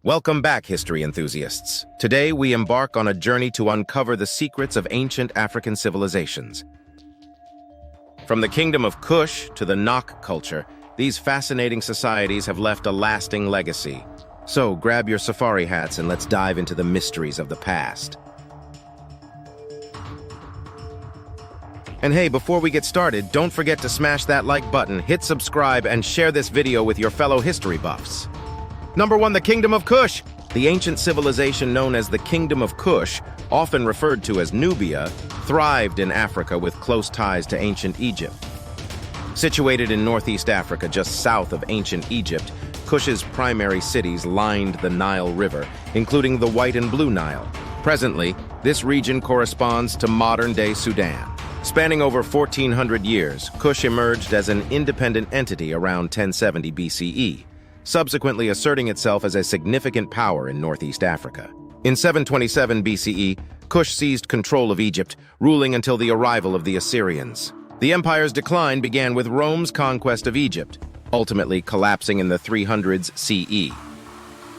Welcome back, history enthusiasts. Today, we embark on a journey to uncover the secrets of ancient African civilizations. From the Kingdom of Kush to the Nok culture, these fascinating societies have left a lasting legacy. So, grab your safari hats and let's dive into the mysteries of the past. And hey, before we get started, don't forget to smash that like button, hit subscribe, and share this video with your fellow history buffs. Number 1, the Kingdom of Kush. The ancient civilization known as the Kingdom of Kush, often referred to as Nubia, thrived in Africa with close ties to ancient Egypt. Situated in northeast Africa, just south of ancient Egypt, Kush's primary cities lined the Nile River, including the White and Blue Nile. Presently, this region corresponds to modern-day Sudan. Spanning over 1,400 years, Kush emerged as an independent entity around 1070 BCE, subsequently asserting itself as a significant power in northeast Africa. In 727 BCE, Kush seized control of Egypt, ruling until the arrival of the Assyrians. The empire's decline began with Rome's conquest of Egypt, ultimately collapsing in the 300s CE.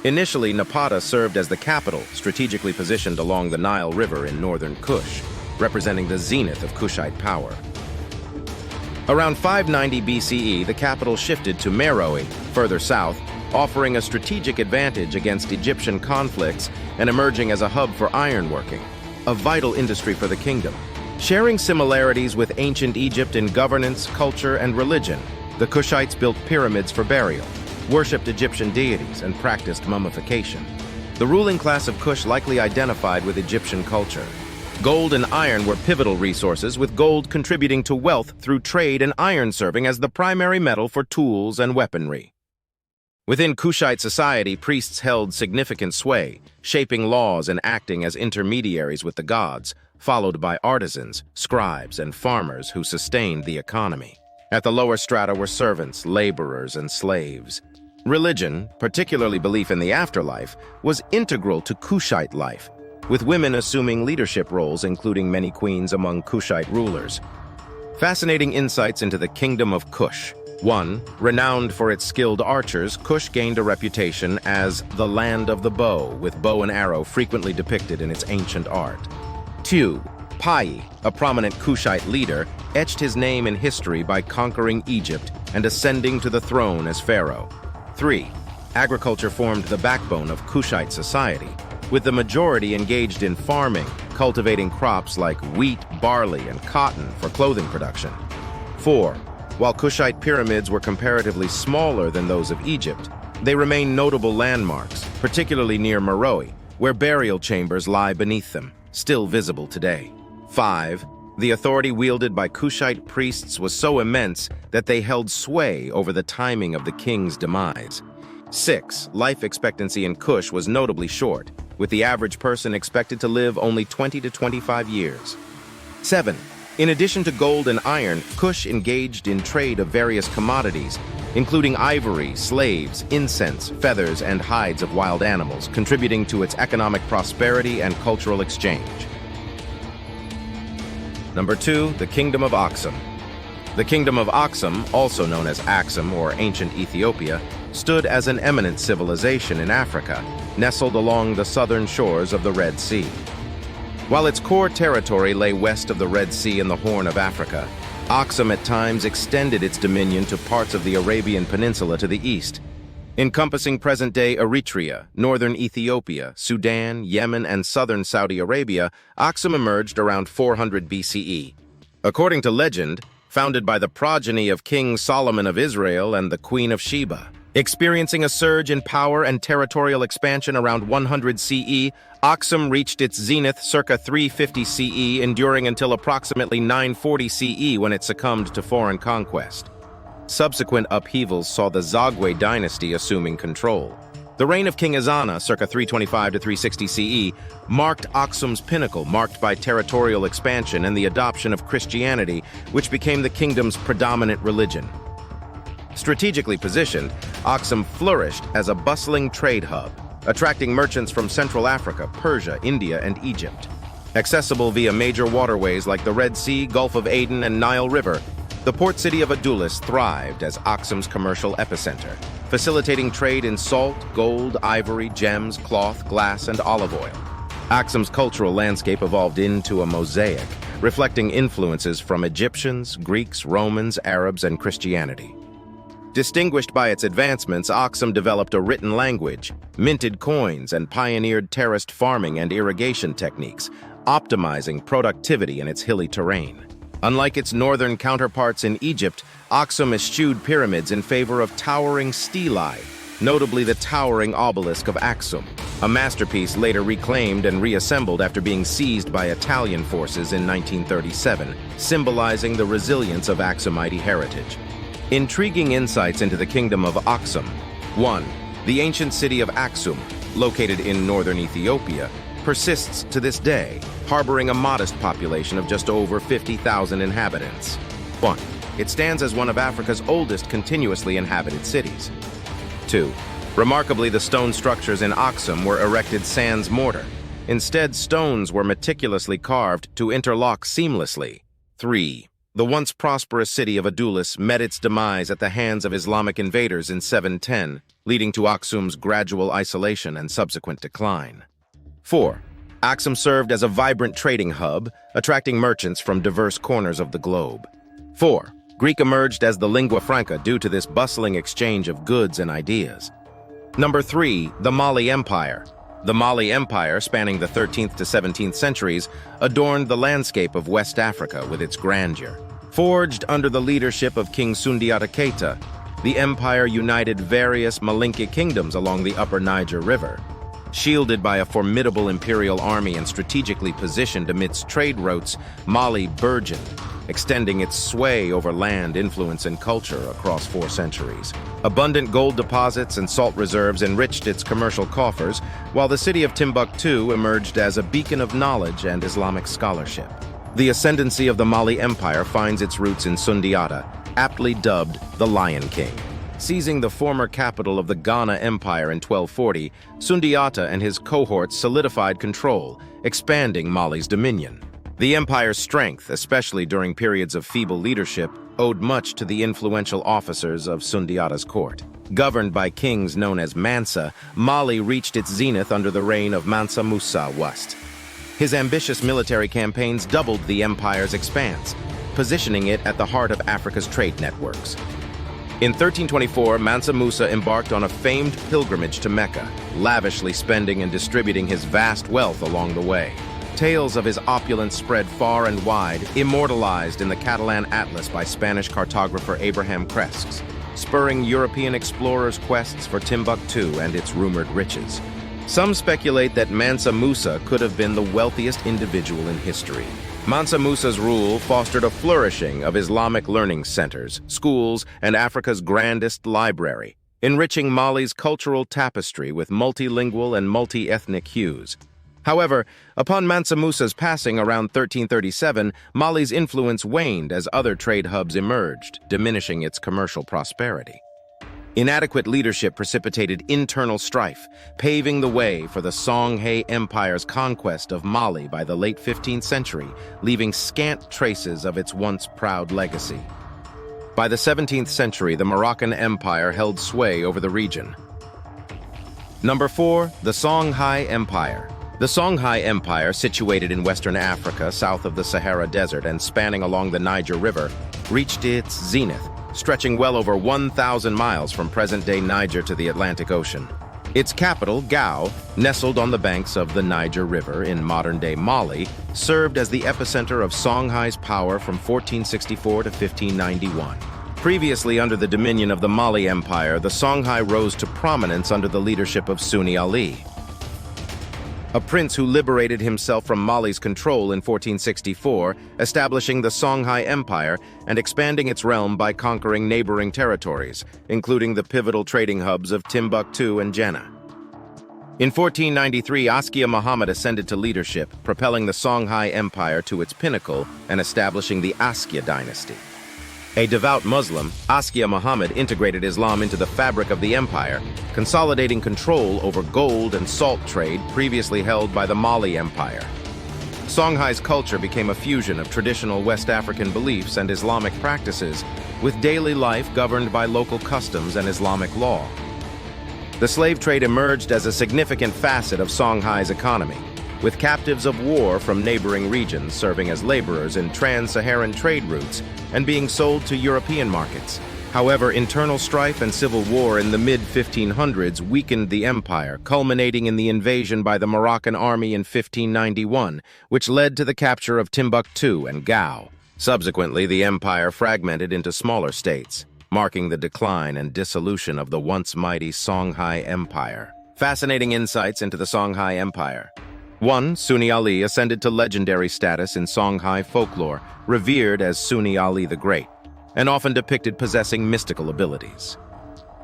Initially, Napata served as the capital, strategically positioned along the Nile River in northern Kush, representing the zenith of Kushite power. Around 590 BCE, the capital shifted to Meroe, further south, offering a strategic advantage against Egyptian conflicts and emerging as a hub for ironworking, a vital industry for the kingdom. Sharing similarities with ancient Egypt in governance, culture, and religion, the Kushites built pyramids for burial, worshipped Egyptian deities, and practiced mummification. The ruling class of Kush likely identified with Egyptian culture. Gold and iron were pivotal resources, with gold contributing to wealth through trade and iron serving as the primary metal for tools and weaponry. Within Kushite society, priests held significant sway, shaping laws and acting as intermediaries with the gods, followed by artisans, scribes, and farmers who sustained the economy. At the lower strata were servants, laborers, and slaves. Religion, particularly belief in the afterlife, was integral to Kushite life, with women assuming leadership roles, including many queens among Kushite rulers. Fascinating insights into the Kingdom of Kush. 1. Renowned for its skilled archers, Kush gained a reputation as the land of the bow, with bow and arrow frequently depicted in its ancient art. 2. Pai, a prominent Kushite leader, etched his name in history by conquering Egypt and ascending to the throne as pharaoh. 3. Agriculture formed the backbone of Kushite society, with the majority engaged in farming, cultivating crops like wheat, barley, and cotton for clothing production. 4. While Kushite pyramids were comparatively smaller than those of Egypt, they remain notable landmarks, particularly near Meroe, where burial chambers lie beneath them, still visible today. 5. The authority wielded by Kushite priests was so immense that they held sway over the timing of the king's demise. 6. Life expectancy in Kush was notably short, with the average person expected to live only 20 to 25 years. 7. In addition to gold and iron, Kush engaged in trade of various commodities, including ivory, slaves, incense, feathers, and hides of wild animals, contributing to its economic prosperity and cultural exchange. Number 2, the Kingdom of Oxum. The Kingdom of Oxum, also known as Axum or ancient Ethiopia, stood as an eminent civilization in Africa, nestled along the southern shores of the Red Sea. While its core territory lay west of the Red Sea and the Horn of Africa, Oxum at times extended its dominion to parts of the Arabian Peninsula to the east. Encompassing present-day Eritrea, northern Ethiopia, Sudan, Yemen, and southern Saudi Arabia, Oxum emerged around 400 BCE. According to legend, founded by the progeny of King Solomon of Israel and the Queen of Sheba. Experiencing a surge in power and territorial expansion around 100 CE, Oxum reached its zenith circa 350 CE, enduring until approximately 940 CE when it succumbed to foreign conquest. Subsequent upheavals saw the Zagwe dynasty assuming control. The reign of King Ezana, circa 325 to 360 CE, marked Oxum's pinnacle, marked by territorial expansion and the adoption of Christianity, which became the kingdom's predominant religion. Strategically positioned, Oxum flourished as a bustling trade hub, attracting merchants from Central Africa, Persia, India, and Egypt. Accessible via major waterways like the Red Sea, Gulf of Aden, and Nile River, the port city of Adulis thrived as Oxum's commercial epicenter. facilitating trade in salt, gold, ivory, gems, cloth, glass, and olive oil. Aksum's cultural landscape evolved into a mosaic, reflecting influences from Egyptians, Greeks, Romans, Arabs, and Christianity. Distinguished by its advancements, Oxum developed a written language, minted coins, and pioneered terraced farming and irrigation techniques, optimizing productivity in its hilly terrain. Unlike its northern counterparts in Egypt, Oxum eschewed pyramids in favor of towering stelae, notably the towering obelisk of Axum, a masterpiece later reclaimed and reassembled after being seized by Italian forces in 1937, symbolizing the resilience of Aksumite heritage. Intriguing insights into the Kingdom of Oxum. 1. The ancient city of Aksum, located in northern Ethiopia, persists to this day, harboring a modest population of just over 50,000 inhabitants. 1. It stands as one of Africa's oldest continuously inhabited cities. 2. Remarkably, the stone structures in Oxum were erected sans mortar. Instead, stones were meticulously carved to interlock seamlessly. 3. The once prosperous city of Adulis met its demise at the hands of Islamic invaders in 710, leading to Aksum's gradual isolation and subsequent decline. 4. Aksum served as a vibrant trading hub, attracting merchants from diverse corners of the globe. 4. Greek emerged as the lingua franca due to this bustling exchange of goods and ideas. Number 3. The Mali Empire. The Mali Empire, spanning the 13th to 17th centuries, adorned the landscape of West Africa with its grandeur. Forged under the leadership of King Sundiata Keita, the empire united various Malinke kingdoms along the upper Niger River. Shielded by a formidable imperial army and strategically positioned amidst trade routes, Mali burgeoned, extending its sway over land, influence, and culture across 4 centuries. Abundant gold deposits and salt reserves enriched its commercial coffers, while the city of Timbuktu emerged as a beacon of knowledge and Islamic scholarship. The ascendancy of the Mali Empire finds its roots in Sundiata, aptly dubbed the Lion King. Seizing the former capital of the Ghana Empire in 1240, Sundiata and his cohorts solidified control, expanding Mali's dominion. The empire's strength, especially during periods of feeble leadership, owed much to the influential officers of Sundiata's court. Governed by kings known as Mansa, Mali reached its zenith under the reign of Mansa Musa Wast. His ambitious military campaigns doubled the empire's expanse, positioning it at the heart of Africa's trade networks. In 1324, Mansa Musa embarked on a famed pilgrimage to Mecca, lavishly spending and distributing his vast wealth along the way. Tales of his opulence spread far and wide, immortalized in the Catalan Atlas by Spanish cartographer Abraham Cresques, spurring European explorers' quests for Timbuktu and its rumored riches. Some speculate that Mansa Musa could have been the wealthiest individual in history. Mansa Musa's rule fostered a flourishing of Islamic learning centers, schools, and Africa's grandest library, enriching Mali's cultural tapestry with multilingual and multi-ethnic hues. However, upon Mansa Musa's passing around 1337, Mali's influence waned as other trade hubs emerged, diminishing its commercial prosperity. Inadequate leadership precipitated internal strife, paving the way for the Songhai Empire's conquest of Mali by the late 15th century, leaving scant traces of its once proud legacy. By the 17th century, the Moroccan Empire held sway over the region. Number 4. The Songhai Empire. The Songhai Empire, situated in Western Africa, south of the Sahara Desert and spanning along the Niger River, reached its zenith, stretching well over 1,000 miles from present-day Niger to the Atlantic Ocean. Its capital, Gao, nestled on the banks of the Niger River in modern-day Mali, served as the epicenter of Songhai's power from 1464 to 1591. Previously under the dominion of the Mali Empire, the Songhai rose to prominence under the leadership of Sunni Ali, a prince who liberated himself from Mali's control in 1464, establishing the Songhai Empire and expanding its realm by conquering neighboring territories, including the pivotal trading hubs of Timbuktu and Jenne. In 1493, Askia Muhammad ascended to leadership, propelling the Songhai Empire to its pinnacle and establishing the Askia dynasty. A devout Muslim, Askia Muhammad integrated Islam into the fabric of the empire, consolidating control over gold and salt trade previously held by the Mali Empire. Songhai's culture became a fusion of traditional West African beliefs and Islamic practices, with daily life governed by local customs and Islamic law. The slave trade emerged as a significant facet of Songhai's economy, with captives of war from neighboring regions serving as laborers in trans-Saharan trade routes and being sold to European markets. However, internal strife and civil war in the mid-1500s weakened the empire, culminating in the invasion by the Moroccan army in 1591, which led to the capture of Timbuktu and Gao. Subsequently, the empire fragmented into smaller states, marking the decline and dissolution of the once mighty Songhai Empire. Fascinating insights into the Songhai Empire. 1. Sunni Ali ascended to legendary status in Songhai folklore, revered as Sunni Ali the Great, and often depicted possessing mystical abilities.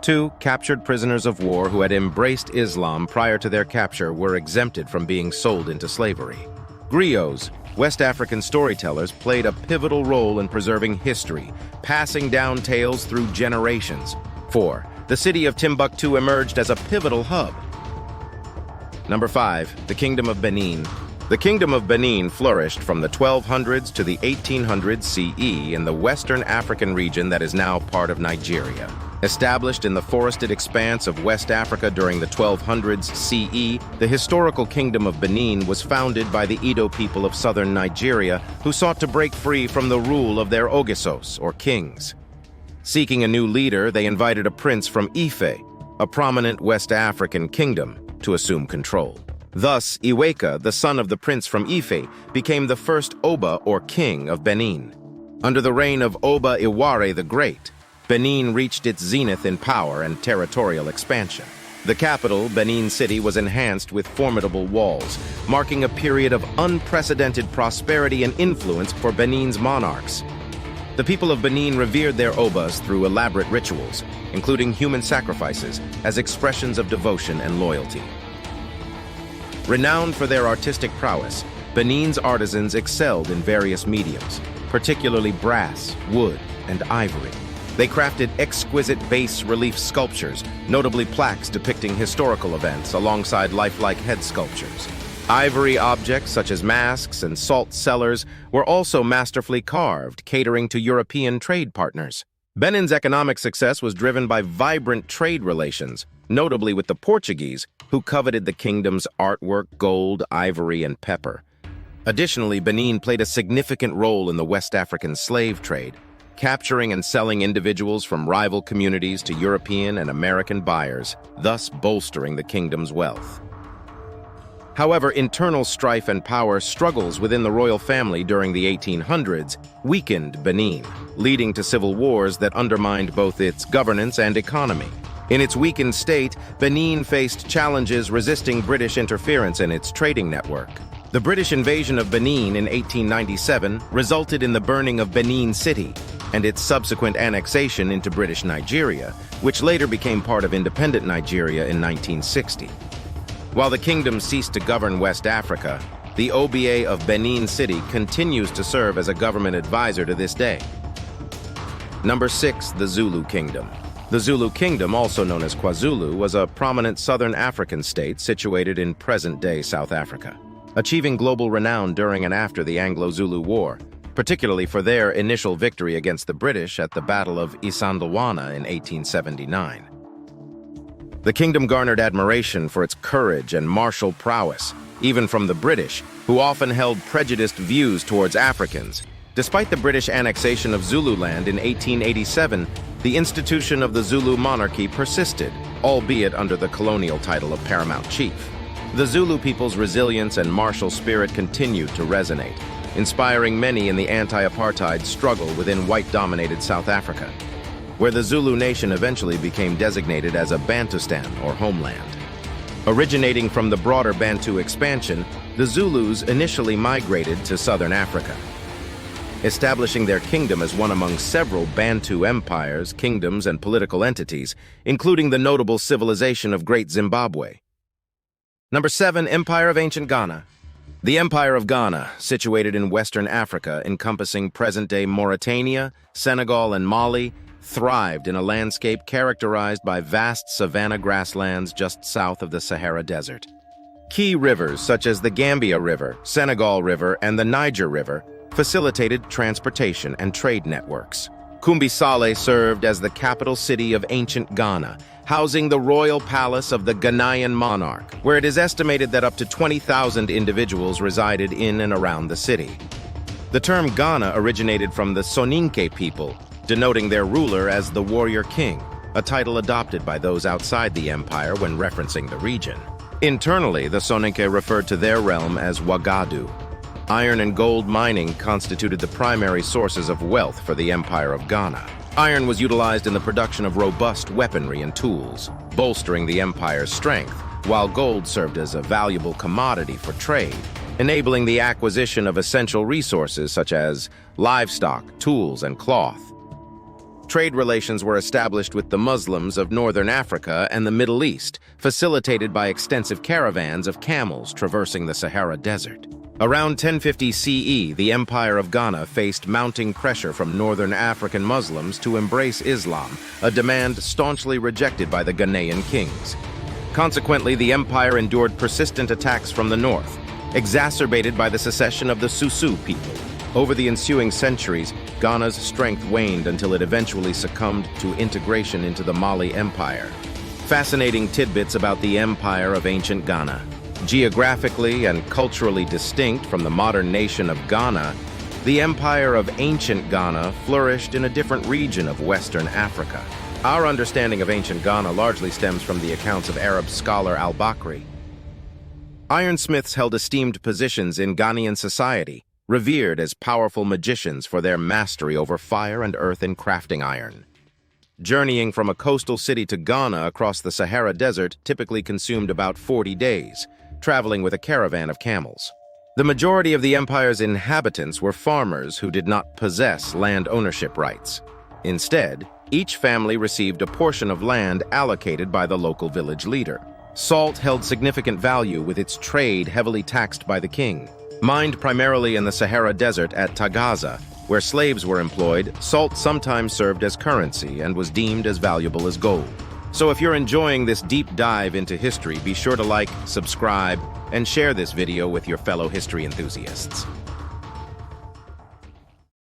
2. Captured prisoners of war who had embraced Islam prior to their capture were exempted from being sold into slavery. Griots, West African storytellers, played a pivotal role in preserving history, passing down tales through generations. 4. The city of Timbuktu emerged as a pivotal hub. Number 5. The Kingdom of Benin. The Kingdom of Benin flourished from the 1200s to the 1800s CE in the Western African region that is now part of Nigeria. Established in the forested expanse of West Africa during the 1200s CE, the historical Kingdom of Benin was founded by the Edo people of southern Nigeria, who sought to break free from the rule of their Ogisos, or kings. Seeking a new leader, they invited a prince from Ife, a prominent West African kingdom, to assume control. Thus, Iweka, the son of the prince from Ife, became the first Oba, or king, of Benin. Under the reign of Oba Iware the Great, Benin reached its zenith in power and territorial expansion. The capital, Benin City, was enhanced with formidable walls, marking a period of unprecedented prosperity and influence for Benin's monarchs. The people of Benin revered their Obas through elaborate rituals, including human sacrifices, as expressions of devotion and loyalty. Renowned for their artistic prowess, Benin's artisans excelled in various mediums, particularly brass, wood, and ivory. They crafted exquisite bas-relief sculptures, notably plaques depicting historical events alongside lifelike head sculptures. Ivory objects such as masks and salt cellars were also masterfully carved, catering to European trade partners. Benin's economic success was driven by vibrant trade relations, notably with the Portuguese, who coveted the kingdom's artwork, gold, ivory, and pepper. Additionally, Benin played a significant role in the West African slave trade, capturing and selling individuals from rival communities to European and American buyers, thus bolstering the kingdom's wealth. However, internal strife and power struggles within the royal family during the 1800s weakened Benin, leading to civil wars that undermined both its governance and economy. In its weakened state, Benin faced challenges resisting British interference in its trading network. The British invasion of Benin in 1897 resulted in the burning of Benin City and its subsequent annexation into British Nigeria, which later became part of independent Nigeria in 1960. While the kingdom ceased to govern West Africa, the OBA of Benin City continues to serve as a government advisor to this day. Number 6. The Zulu Kingdom. The Zulu Kingdom, also known as KwaZulu, was a prominent southern African state situated in present-day South Africa, achieving global renown during and after the Anglo-Zulu War, particularly for their initial victory against the British at the Battle of Isandlwana in 1879. The kingdom garnered admiration for its courage and martial prowess, even from the British, who often held prejudiced views towards Africans. Despite the British annexation of Zululand in 1887, the institution of the Zulu monarchy persisted, albeit under the colonial title of paramount chief. The Zulu people's resilience and martial spirit continued to resonate, inspiring many in the anti-apartheid struggle within white-dominated South Africa, where the Zulu nation eventually became designated as a Bantustan, or homeland. Originating from the broader Bantu expansion, the Zulus initially migrated to southern Africa, establishing their kingdom as one among several Bantu empires, kingdoms, and political entities, including the notable civilization of Great Zimbabwe. Number 7. Empire of Ancient Ghana. The Empire of Ghana, situated in Western Africa, encompassing present-day Mauritania, Senegal, and Mali, thrived in a landscape characterized by vast savanna grasslands just south of the Sahara Desert. Key rivers such as the Gambia River, Senegal River, and the Niger River facilitated transportation and trade networks. Kumbisale served as the capital city of ancient Ghana, housing the royal palace of the Ghanaian monarch, where it is estimated that up to 20,000 individuals resided in and around the city. The term Ghana originated from the Soninke people, denoting their ruler as the warrior king, a title adopted by those outside the empire when referencing the region. Internally, the Soninke referred to their realm as Wagadu. Iron and gold mining constituted the primary sources of wealth for the Empire of Ghana. Iron was utilized in the production of robust weaponry and tools, bolstering the empire's strength, while gold served as a valuable commodity for trade, enabling the acquisition of essential resources such as livestock, tools, and cloth. Trade relations were established with the Muslims of Northern Africa and the Middle East, facilitated by extensive caravans of camels traversing the Sahara Desert. Around 1050 CE, the Empire of Ghana faced mounting pressure from Northern African Muslims to embrace Islam, a demand staunchly rejected by the Ghanaian kings. Consequently, the empire endured persistent attacks from the north, exacerbated by the secession of the Susu people. Over the ensuing centuries, Ghana's strength waned until it eventually succumbed to integration into the Mali Empire. Fascinating tidbits about the Empire of ancient Ghana. Geographically and culturally distinct from the modern nation of Ghana, the Empire of ancient Ghana flourished in a different region of Western Africa. Our understanding of ancient Ghana largely stems from the accounts of Arab scholar al-Bakri. Ironsmiths held esteemed positions in Ghanaian society, revered as powerful magicians for their mastery over fire and earth in crafting iron. Journeying from a coastal city to Ghana across the Sahara Desert typically consumed about 40 days, traveling with a caravan of camels. The majority of the empire's inhabitants were farmers who did not possess land ownership rights. Instead, each family received a portion of land allocated by the local village leader. Salt held significant value, with its trade heavily taxed by the king. Mined primarily in the Sahara Desert at Tagaza, where slaves were employed, salt sometimes served as currency and was deemed as valuable as gold. So if you're enjoying this deep dive into history, be sure to like, subscribe, and share this video with your fellow history enthusiasts.